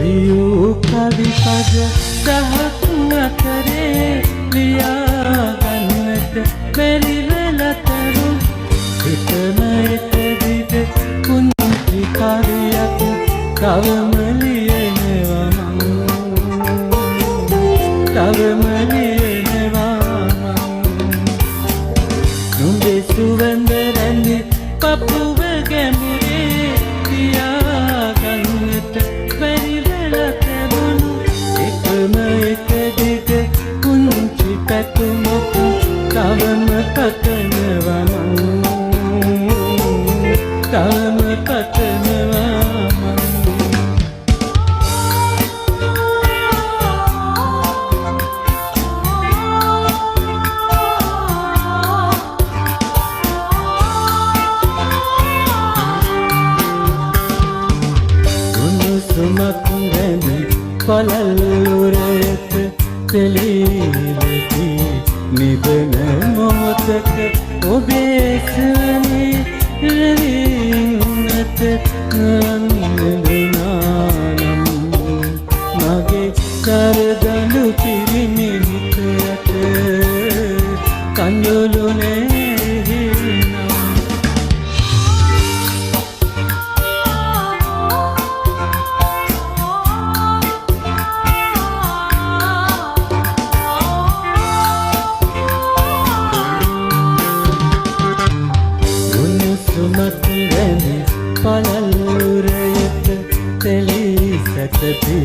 ලියූ කවි පද දහක් අතරේ ලියා ගන්නට බැරි වෙලා තරුණ හිතම එක දිග කුංචි කවියක් තවම ලියනවා තවම ලියනවා නුඹේ සුවඳ රැඳි පපුව ගැඹුරේ තියා ගන්නට බැරි වෙලා තරුණ එකම එක දිග කුංචි පැතුමක් තවම පතනවා තවම පතනවා උණුසුමක් වැනි පළල්ලුරයක තෙලීලකි නිදන මොහොතක ඔබේ සුවනේ රැඳෙන්නට නන්දනානම් මගේ කරදළු පිරිමි හිතට කඳුළු සුමත් වැනි පළල්ලුරයක තෙලී සැතපි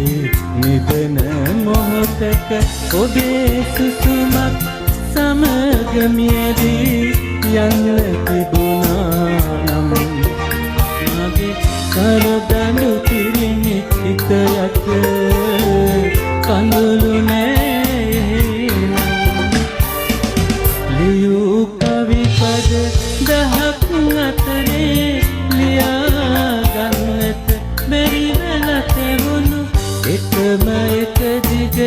නිදන මොහොතක ඔබේ සුසුමක් සමග මියදී යන්න තිබුණා නම් මගේ කරදළු පිරිමි හිතයට කඳුළු ලියූ කවි පද දහක් අතරේ ලියා ගන්නට බැරි වෙලා තැවුණු එකම එක දිග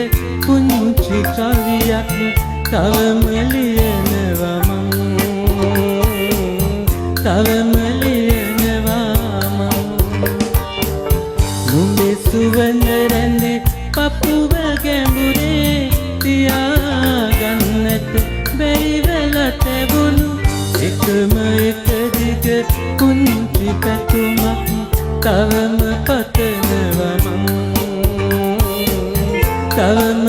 කුංචි කවියක් තවම ලියනවා තවම ලියනවා නුඹේ සුවඳ රැඳි පපුව ගැඹුරේ තියා ගන්නට බැරි වෙලා තැවුණු එකම එක දිග කුංචි පැතුමක් තවම පතනවා තවම